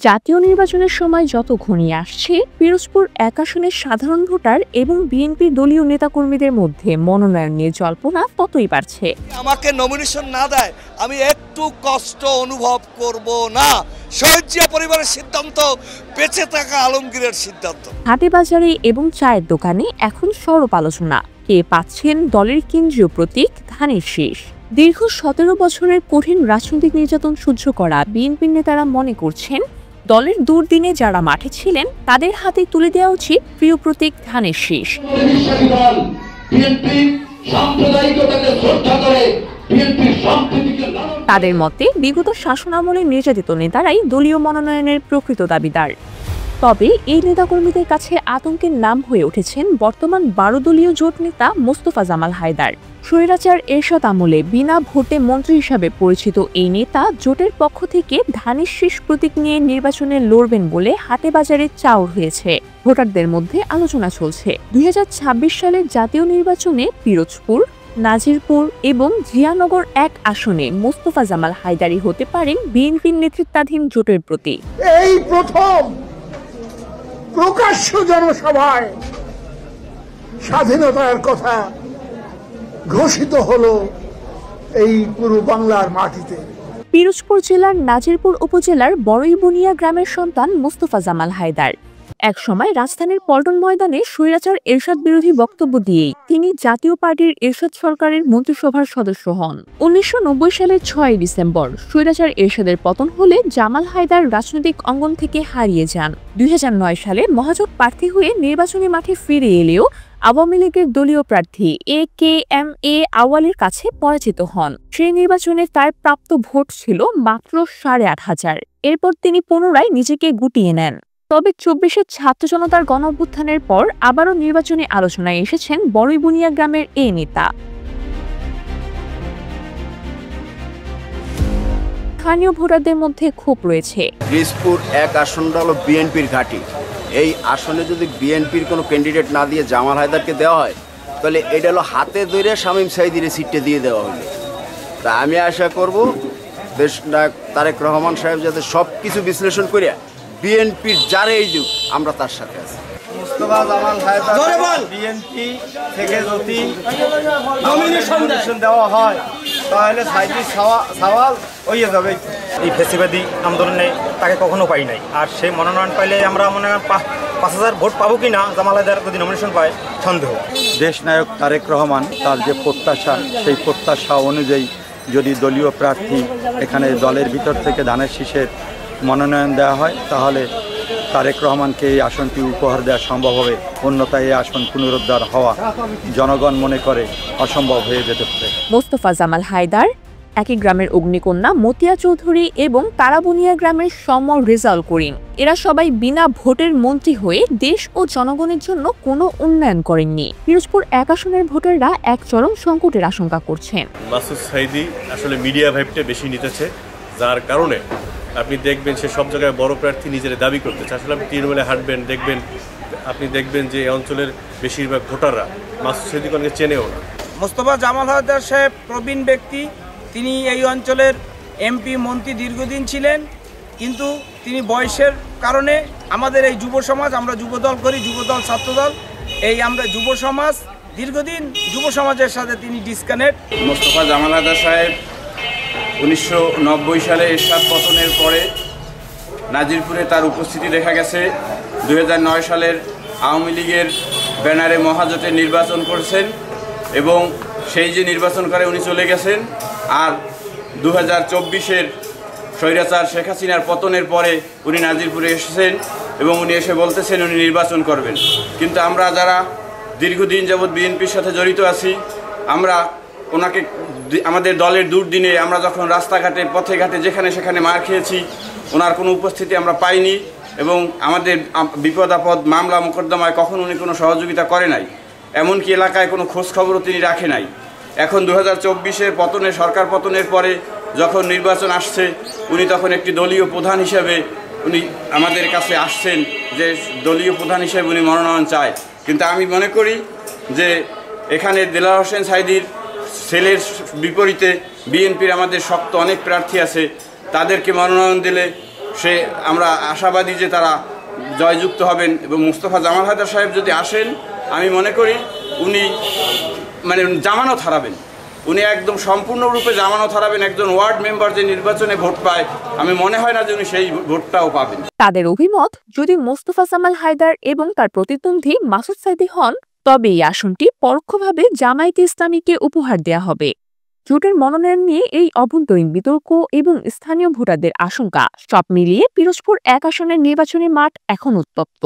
জাতীয় নির্বাচনের সময় যত ঘনিয়ে আসছে, পিরোজপুর ১ আসনের সাধারণ ভোটার এবং বিএনপির দলীয় নেতাকর্মীদের মধ্যে মনোনয়ন নিয়ে জল্পনা ততই বাড়ছে। আমাকে নমিনেশন না দেয় আমি একটু কষ্ট অনুভব করব না। শহীদ জিয়া পরিবারের সিদ্ধান্ত, বেঁচে থাকা আলমগীরের সিদ্ধান্ত। হাটে বাজারে এবং চায়ের দোকানে এখন সরব আলোচনা, কে পাচ্ছেন দলের কেন্দ্রীয় প্রতীক ধানের শীষ। দীর্ঘ ১৭ বছরের কঠিন রাজনৈতিক নির্যাতন সহ্য করা বিএনপির নেতারা মনে করছেন, দলের দুর্দিনে যারা মাঠে ছিলেন তাদের হাতে তুলে দেওয়া উচিত প্রিয় প্রতীক ধানের শীষ। তাদের মতে বিগত শাসনামলে নির্যাতিত নেতারাই দলীয় মনোনয়নের প্রকৃত দাবিদার। তবে এই নেতাকর্মীদের কাছে আতঙ্কের নাম হয়ে উঠেছেন বর্তমান ১২ দলীয় জোট নেতা মোস্তফা জামাল হায়দার। স্বৈরাচার এরশাদ আমলে বিনা ভোটে মন্ত্রী হিসাবে পরিচিত এই নেতা জোটের পক্ষ থেকে ধানের শীষ প্রতীক নিয়ে নির্বাচনে লড়বেন বলে হাটে বাজারে চাউর হয়েছে। ভোটারদের মধ্যে আলোচনা চলছে ২০২৬ সালের জাতীয় নির্বাচনে পিরোজপুর, নাজিরপুর এবং জিয়ানগর ১ আসনে মোস্তফা জামাল হায়দারই হতে পারেন বিএনপির নেতৃত্বাধীন জোটের প্রতীক। এই প্রথম প্রকাশ্য জনসভায় স্বাধীনতার কথা ঘোষিত হলো এই পুরো বাংলার মাটিতে। পিরোজপুর জেলার নাজিরপুর উপজেলার বড়ইবুনিয়া গ্রামের সন্তান মোস্তফা জামাল হায়দার। একসময় রাজধানীর পল্টন ময়দানে স্বৈরাচার এরশাদ বিরোধী বক্তব্য দিয়েই তিনি জাতীয় পার্টির এরশাদ সরকারের মন্ত্রিসভার সদস্য হন। ১৯৯০ সালের ৬ ডিসেম্বর স্বৈরাচার এরশাদের পতন হলে জামাল হায়দার রাজনৈতিক অঙ্গন থেকে হারিয়ে যান। ২০০৯ সালে মহাজোট প্রার্থী হয়ে নির্বাচনী মাঠে ফিরে এলেও আওয়ামী লীগের দলীয় প্রার্থী AKMA আওয়ালের কাছে পরাজিত হন। সেই নির্বাচনে তার প্রাপ্ত ভোট ছিল মাত্র ৮৫০০। এরপর তিনি পুনরায় নিজেকে গুটিয়ে নেন। তবে ২৪-এর ছাত্র জনতার গণঅভ্যুত্থানের পর আবারও নির্বাচনী আলোচনায় এসেছেন বড়ইবুনিয়া গ্রামের এই নেতা। স্থানীয় ভোটারদের মধ্যে ক্ষোভ রয়েছে। পিরোজপুর ১ আসনটা হলো বিএনপির ঘাঁটি। এই আসনে যদি বিএনপির কোনো ক্যান্ডিডেট না দিয়ে জামাল হায়দারকে দেওয়া হয়, তাহলে এটা হলো হাতে ধরে শামীম সাঈদীর সিটে দিয়ে দেওয়া হলো। তা আমি আশা করব দেশ নায়ক তারেক রহমান সাহেব যাতে সব কিছু বিশ্লেষণ করে বিএনপির যারাই দিক আমরা তার সাথে আছি। মোস্তফা জামাল হায়দার বিএনপি থেকে যদি নমিনেশন দেওয়া হয় তাহলে সাইদি সওয়াল হয়ে যাবে। এই ফেসিবাদী আন্দোলনে তাকে কখনো পাই নাই, আর সেই মনোনয়ন পাইলে আমরা মনে হয় ৫,০০০ ভোট পাবো কিনা জামাল হায়দার যদি নমিনেশন পায় সন্দেহ। দেশ নায়ক তারেক রহমান তার যে প্রত্যাশা, সেই প্রত্যাশা অনুযায়ী যদি দলীয় প্রার্থী এখানে দলের ভিতর থেকে ধানের শীষের মনোনয়ন দেওয়া হয়, তাহলে তারেক রহমানকে এই আসনটি উপহার দেওয়া সম্ভব হবে। অন্যথায় এই আসন পুনরুদ্ধার হওয়া জনগণ মনে করে অসম্ভব হয়ে যেতে পারে। মোস্তফা জামাল হায়দার, একই গ্রামের অগ্নিকন্যা মতিয়া চৌধুরী এবং তারাবুনিয়া গ্রামের সমর রেজাউল করিম, এরা সবাই বিনা ভোটের মন্ত্রী হয়ে দেশ ও জনগণের জন্য কোনো উন্নয়ন করেননি। পিরোজপুর ১ আসনের ভোটাররা এক চরম সংকটের আশঙ্কা করছেন। মাসুদ সাঈদী আসলে মিডিয়া ভাইবটা বেশি নিতেছে, যার কারণে আপনি দেখবেন সে সব জায়গায় বড় প্রার্থী নিজের দাবি করতেছে। আসলে আপনি তৃণমূলে হাঁটবেন, আপনি দেখবেন যে এই অঞ্চলের বেশিরভাগ ভোটাররা মাসুদ সাঈদীকে চেনেও না। মোস্তফা জামাল হায়দার সাহেব প্রবীণ ব্যক্তি, তিনি এই অঞ্চলের এমপি মন্ত্রী দীর্ঘদিন ছিলেন, কিন্তু তিনি বয়সের কারণে আমাদের এই যুব সমাজ, আমরা যুবদল করি, যুবদল ছাত্রদল, এই আমরা যুব সমাজ দীর্ঘদিন যুব সমাজের সাথে তিনি ডিসকানেক্ট। মোস্তফা জামাল হায়দার সাহেব ১৯৯০ সালে এরশাদ পতনের পরে নাজিরপুরে তার উপস্থিতি দেখা গেছে। ২০০৯ সালের আওয়ামী লীগের ব্যানারে মহাজোটে নির্বাচন করেছেন এবং সেই যে নির্বাচন করে উনি চলে গেছেন। আর ২০২৪-এর স্বৈরাচার শেখ হাসিনার পতনের পরে উনি নাজিরপুরে এসেছেন এবং উনি এসে বলতেছেন উনি নির্বাচন করবেন। কিন্তু আমরা যারা দীর্ঘদিন যাবৎ বিএনপির সাথে জড়িত আছি, আমরা ওনাকে আমাদের দলের দুর্দিনে আমরা যখন রাস্তাঘাটে পথে ঘাটে যেখানে সেখানে মার খেয়েছি, ওনার কোনো উপস্থিতি আমরা পাইনি এবং আমাদের বিপদ আপদ মামলা মোকদ্দমায় কখন উনি কোনো সহযোগিতা করে নাই, এমনকি এলাকায় কোনো খোঁজখবরও তিনি রাখে নাই। এখন ২০২৪-এর পতনে, সরকার পতনের পরে যখন নির্বাচন আসছে, উনি তখন একটি দলীয় প্রধান হিসেবে উনি আমাদের কাছে আসছেন যে দলীয় প্রধান হিসেবে উনি মনোনয়ন চায়। কিন্তু আমি মনে করি যে এখানে দেলাওয়ার হোসেন সাঈদীর ছেলের বিপরীতে বিএনপির আমাদের শক্ত অনেক প্রার্থী আছে, তাদেরকে মনোনয়ন দিলে আমরা আশাবাদী যে তারা জয়যুক্ত হবেন এবং মুস্তফা জামাল হায়দার সাহেব যদি আসেন আমি মনে করি উনি মানে জামানত হারাবেন, উনি একদম সম্পূর্ণরূপে জামানত হারাবেন। একজন ওয়ার্ড মেম্বার যে নির্বাচনে ভোট পায় আমি মনে হয় না যে উনি সেই ভোটটাও পাবেন। তাদের অভিমত, যদি মোস্তফা জামাল হায়দার এবং তার প্রতিদ্বন্দ্বী মাসুদ সাইদি হন তবে এই আসনটি পরোক্ষভাবে জামায়াতে ইসলামীকে উপহার দেয়া হবে। জোটের মনোনয়ন নিয়ে এই অভ্যন্তরীণ বিতর্ক এবং স্থানীয় ভোটারদের আশঙ্কা সব মিলিয়ে পিরোজপুর 1 আসনের নির্বাচনী মাঠ এখন উত্তপ্ত।